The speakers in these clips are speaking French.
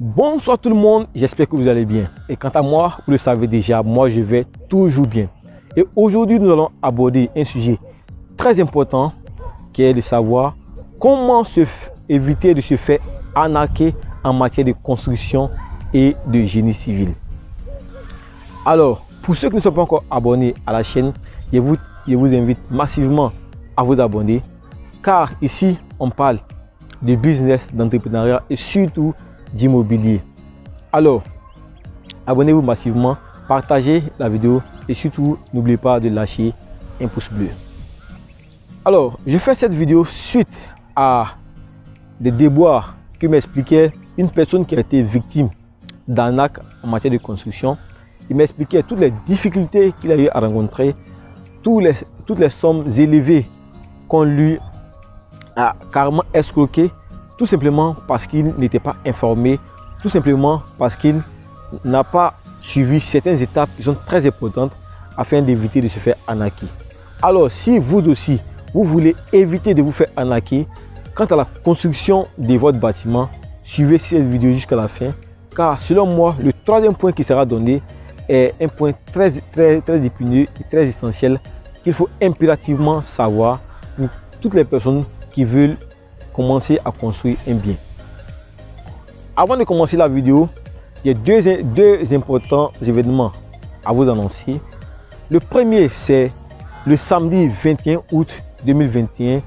Bonsoir tout le monde, j'espère que vous allez bien. Et quant à moi, vous le savez déjà, moi je vais toujours bien. Et aujourd'hui, nous allons aborder un sujet très important qui est de savoir comment éviter de se faire arnaquer en matière de construction et de génie civil. Alors, pour ceux qui ne sont pas encore abonnés à la chaîne, je vous invite massivement à vous abonner car ici, on parle de business, d'entrepreneuriat et surtout d'immobilier. Alors, abonnez-vous massivement, partagez la vidéo et surtout, n'oubliez pas de lâcher un pouce bleu. Alors, je fais cette vidéo suite à des déboires que m'expliquait une personne qui a été victime d'arnaque en matière de construction. Il m'expliquait toutes les difficultés qu'il a eu à rencontrer, toutes les sommes élevées qu'on lui a carrément escroquées, tout simplement parce qu'il n'était pas informé, tout simplement parce qu'il n'a pas suivi certaines étapes qui sont très importantes afin d'éviter de se faire arnaquer. Alors, si vous aussi, vous voulez éviter de vous faire arnaquer quant à la construction de votre bâtiment, suivez cette vidéo jusqu'à la fin, car selon moi, le troisième point qui sera donné est un point très épineux et très essentiel qu'il faut impérativement savoir pour toutes les personnes qui veulent commencer à construire un bien. Avant de commencer la vidéo, il y a deux importants événements à vous annoncer. Le premier, c'est le samedi 21 août 2021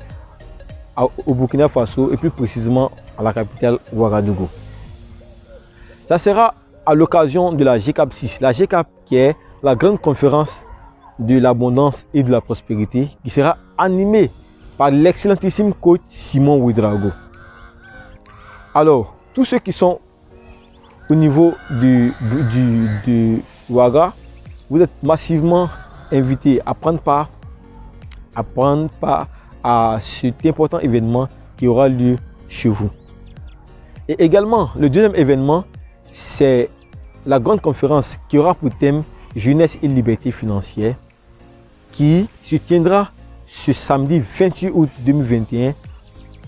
au Burkina Faso et plus précisément à la capitale Ouagadougou. Ça sera à l'occasion de la GCAP 6. La GCAP qui est la grande conférence de l'abondance et de la prospérité qui sera animée par l'excellentissime coach Simon Ouedraogo. Alors, tous ceux qui sont au niveau du Ouaga, vous êtes massivement invités à prendre part à cet important événement qui aura lieu chez vous. Et également, le deuxième événement, c'est la grande conférence qui aura pour thème Jeunesse et liberté financière qui se tiendra ce samedi 28 août 2021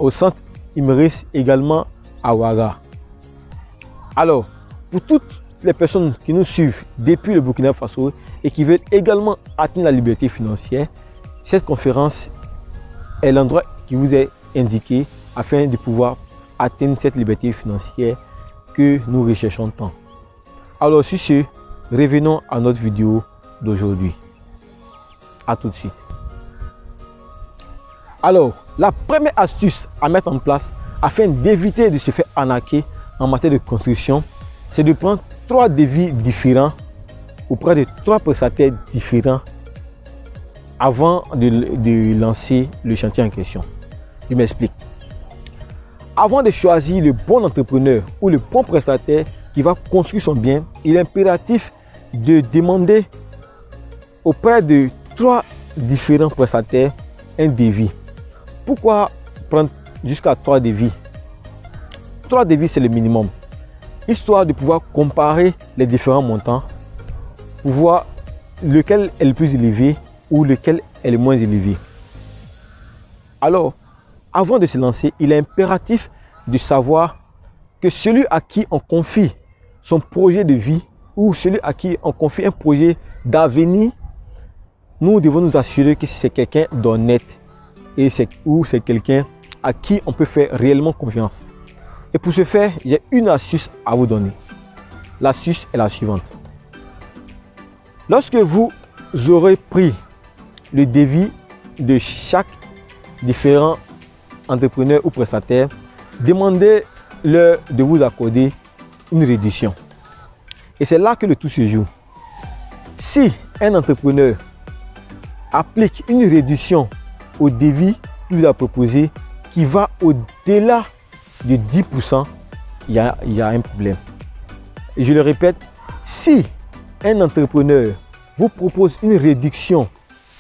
au centre Imris, également à Ouaga. Alors, pour toutes les personnes qui nous suivent depuis le Burkina Faso et qui veulent également atteindre la liberté financière, cette conférence est l'endroit qui vous est indiqué afin de pouvoir atteindre cette liberté financière que nous recherchons tant. Alors, sur ce, revenons à notre vidéo d'aujourd'hui. À tout de suite. Alors, la première astuce à mettre en place afin d'éviter de se faire arnaquer en matière de construction, c'est de prendre 3 devis différents auprès de 3 prestataires différents avant de lancer le chantier en question. Je m'explique. Avant de choisir le bon entrepreneur ou le bon prestataire qui va construire son bien, il est impératif de demander auprès de 3 différents prestataires un devis. Pourquoi prendre jusqu'à 3 devis? 3 devis, c'est le minimum. Histoire de pouvoir comparer les différents montants pour voir lequel est le plus élevé ou lequel est le moins élevé. Alors, avant de se lancer, il est impératif de savoir que celui à qui on confie son projet de vie ou celui à qui on confie un projet d'avenir, nous devons nous assurer que c'est quelqu'un d'honnête et c'est quelqu'un à qui on peut faire réellement confiance. Et pour ce faire, j'ai une astuce à vous donner. L'astuce est la suivante. Lorsque vous aurez pris le devis de chaque différent entrepreneur ou prestataire, demandez-leur de vous accorder une réduction. Et c'est là que le tout se joue. Si un entrepreneur applique une réduction au devis qu'il vous a proposé qui va au-delà de 10%, il y a un problème. Et je le répète, si un entrepreneur vous propose une réduction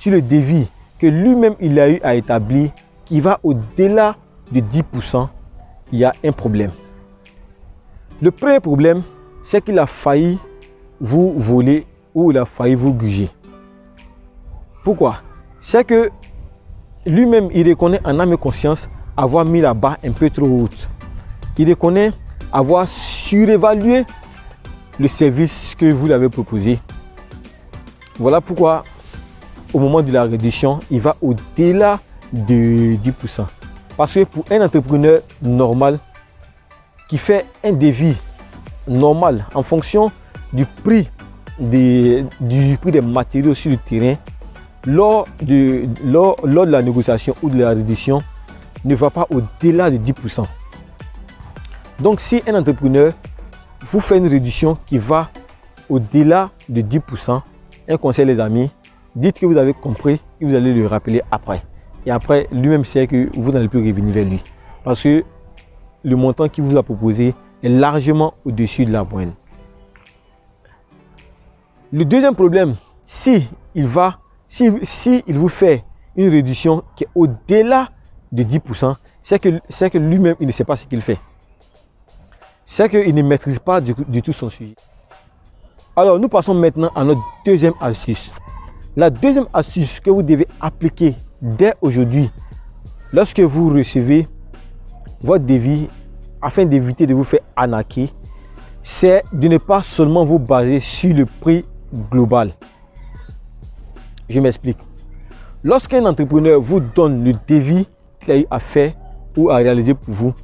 sur le devis que lui-même il a eu à établir qui va au-delà de 10%, il y a un problème. Le premier problème, c'est qu'il a failli vous voler ou il a failli vous gruger. Pourquoi? C'est que lui-même, il reconnaît en âme et conscience avoir mis la barre un peu trop haute. Il reconnaît avoir surévaluer le service que vous l'avez proposé. Voilà pourquoi au moment de la réduction, il va au-delà de 10%. Parce que pour un entrepreneur normal qui fait un devis normal en fonction du prix des matériaux sur le terrain, lors de la négociation ou de la réduction, ne va pas au-delà de 10%. Donc si un entrepreneur vous fait une réduction qui va au-delà de 10%, un conseil les amis, dites que vous avez compris et vous allez le rappeler après. Et après, lui-même sait que vous n'allez plus revenir vers lui. Parce que le montant qu'il vous a proposé est largement au-dessus de la moyenne. Le deuxième problème, si il vous fait une réduction qui est au-delà de 10%, c'est que lui-même, il ne sait pas ce qu'il fait. C'est qu'il ne maîtrise pas du tout son sujet. Alors, nous passons maintenant à notre deuxième astuce. La deuxième astuce que vous devez appliquer dès aujourd'hui, lorsque vous recevez votre devis, afin d'éviter de vous faire arnaquer, c'est de ne pas seulement vous baser sur le prix global. Je m'explique. Lorsqu'un entrepreneur vous donne le devis qu'il a eu à faire ou à réaliser pour vous,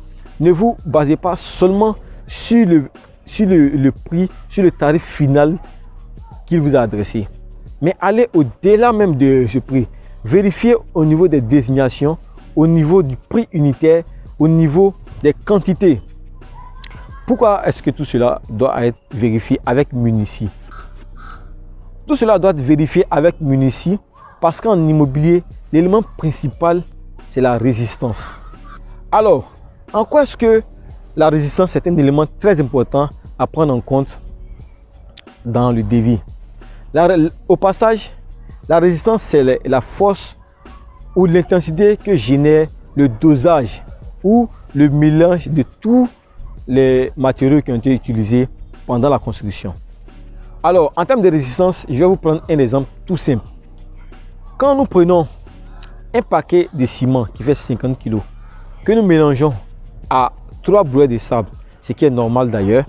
ne vous basez pas seulement sur le prix, sur le tarif final qu'il vous a adressé, mais allez au-delà même de ce prix. Vérifiez au niveau des désignations, au niveau du prix unitaire, au niveau des quantités. Pourquoi est-ce que tout cela doit être vérifié avec Munici? Tout cela doit être vérifié avec Munici parce qu'en immobilier, l'élément principal, c'est la résistance. Alors, en quoi est-ce que la résistance est un élément très important à prendre en compte dans le devis? Au passage, la résistance, c'est la force ou l'intensité que génère le dosage ou le mélange de tous les matériaux qui ont été utilisés pendant la construction. Alors, en termes de résistance, je vais vous prendre un exemple tout simple. Quand nous prenons un paquet de ciment qui fait 50 kg, que nous mélangeons à 3 brouettes de sable, ce qui est normal d'ailleurs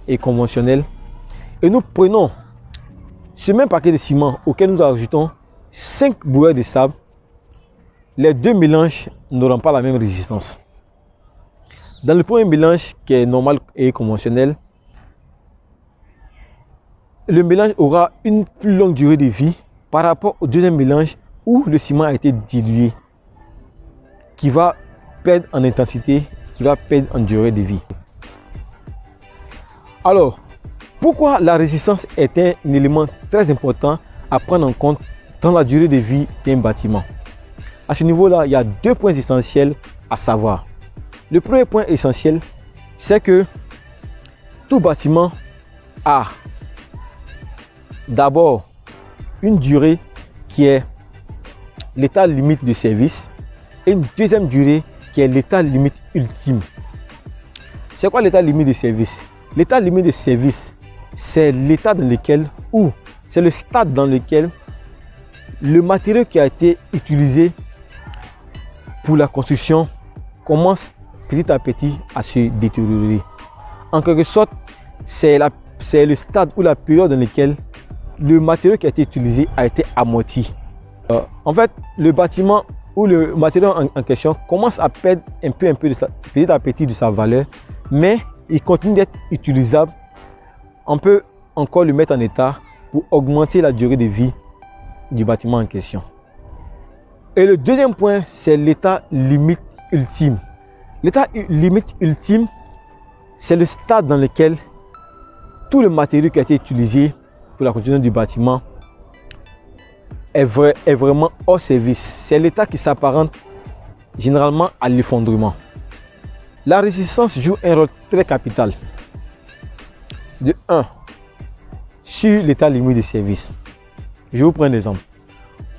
et conventionnel, et nous prenons ce même paquet de ciment auquel nous ajoutons 5 brouettes de sable, les deux mélanges n'auront pas la même résistance. Dans le premier mélange qui est normal et conventionnel, le mélange aura une plus longue durée de vie par rapport au deuxième mélange où le ciment a été dilué, qui va perdre en intensité, qui va perdre en durée de vie. Alors, pourquoi la résistance est un élément très important à prendre en compte dans la durée de vie d'un bâtiment? À ce niveau-là, il y a deux points essentiels à savoir. Le premier point essentiel, c'est que tout bâtiment a d'abord une durée qui est l'état limite de service et une deuxième durée qui est l'état limite ultime. C'est quoi l'état limite de service? L'état limite de service, c'est l'état dans lequel, ou c'est le stade dans lequel le matériau qui a été utilisé pour la construction commence petit à petit à se détériorer. En quelque sorte, c'est le stade ou la période dans laquelle le matériau qui a été utilisé a été amorti. En fait, le bâtiment ou le matériau en question commence à perdre petit à petit de sa valeur, mais il continue d'être utilisable. On peut encore le mettre en état pour augmenter la durée de vie du bâtiment en question. Et le deuxième point, c'est l'état limite ultime. L'état limite ultime, c'est le stade dans lequel tout le matériau qui a été utilisé pour la construction du bâtiment est vraiment hors service. C'est l'état qui s'apparente généralement à l'effondrement. La résistance joue un rôle très capital. De 1, sur l'état limite de service. Je vous prends un exemple.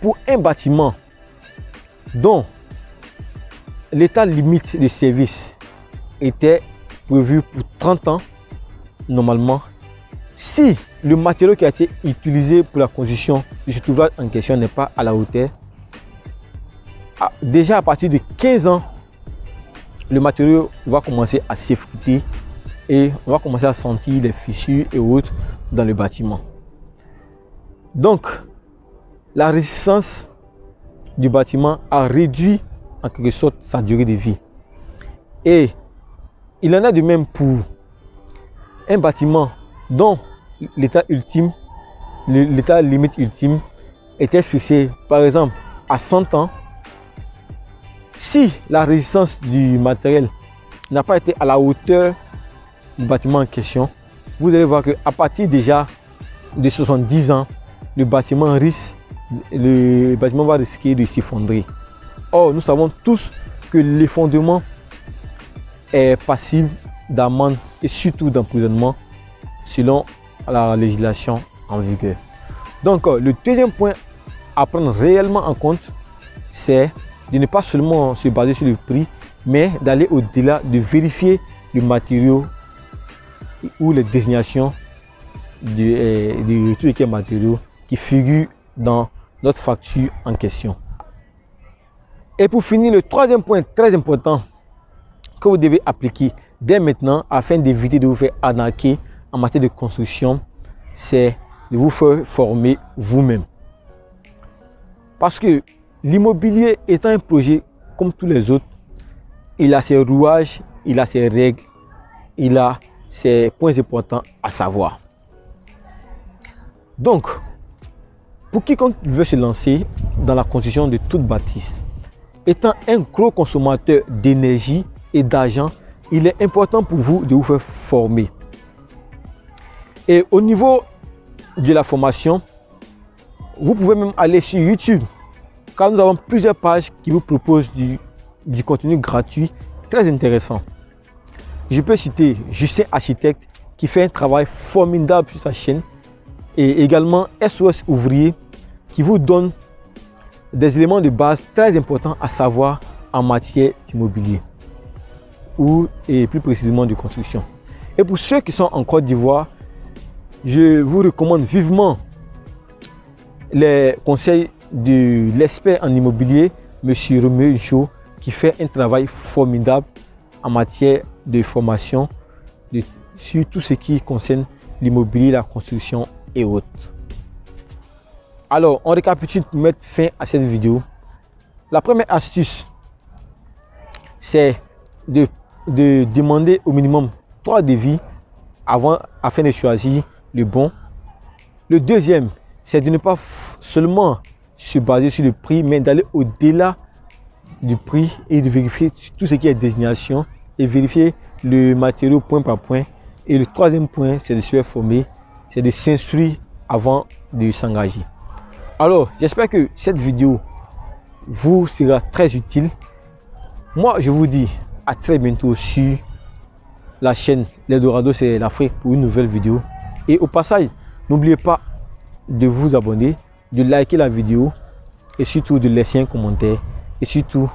Pour un bâtiment dont l'état limite de service était prévu pour 30 ans, normalement, si le matériau qui a été utilisé pour la construction de cet ouvrage en question n'est pas à la hauteur, déjà à partir de 15 ans, le matériau va commencer à s'effriter et on va commencer à sentir les fissures et autres dans le bâtiment. Donc, la résistance du bâtiment a réduit en quelque sorte sa durée de vie. Et il en a de même pour un bâtiment dont l'état ultime, l'état limite ultime était fixé par exemple à 100 ans. Si la résistance du matériel n'a pas été à la hauteur du bâtiment en question, vous allez voir qu'à partir déjà de 70 ans, le bâtiment va risquer de s'effondrer. Or, nous savons tous que l'effondrement est passible d'amende et surtout d'emprisonnement selon la législation en vigueur. Donc, le deuxième point à prendre réellement en compte, c'est de ne pas seulement se baser sur le prix, mais d'aller au-delà, de vérifier le matériau ou les désignations de tous les matériaux qui figurent dans notre facture en question. Et pour finir, le troisième point très important que vous devez appliquer dès maintenant afin d'éviter de vous faire arnaquer en matière de construction, c'est de vous faire former vous-même. Parce que l'immobilier étant un projet comme tous les autres, il a ses rouages, il a ses règles, il a ses points importants à savoir. Donc, pour quiconque veut se lancer dans la construction de toute bâtisse, étant un gros consommateur d'énergie et d'argent, il est important pour vous de vous faire former. Et au niveau de la formation, vous pouvez même aller sur YouTube, car nous avons plusieurs pages qui vous proposent du contenu gratuit très intéressant. Je peux citer Justin Architecte qui fait un travail formidable sur sa chaîne, et également SOS Ouvrier qui vous donne des éléments de base très importants à savoir en matière d'immobilier et plus précisément de construction. Et pour ceux qui sont en Côte d'Ivoire, je vous recommande vivement les conseils de l'expert en immobilier, M. Roméo Joe, qui fait un travail formidable en matière de formation sur tout ce qui concerne l'immobilier, la construction et autres. Alors, on récapitule pour mettre fin à cette vidéo. La première astuce, c'est de demander au minimum 3 devis afin de choisir le bon. Le deuxième, c'est de ne pas seulement se baser sur le prix, mais d'aller au-delà du prix et de vérifier tout ce qui est désignation et vérifier le matériau point par point. Et le troisième point, c'est de se faire former, c'est de s'instruire avant de s'engager. Alors, j'espère que cette vidéo vous sera très utile. Moi, je vous dis à très bientôt sur la chaîne L'Eldorado, c'est l'Afrique pour une nouvelle vidéo. Et au passage, n'oubliez pas de vous abonner, de liker la vidéo et surtout de laisser un commentaire. Et surtout,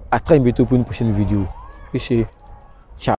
à très bientôt pour une prochaine vidéo. Et c'est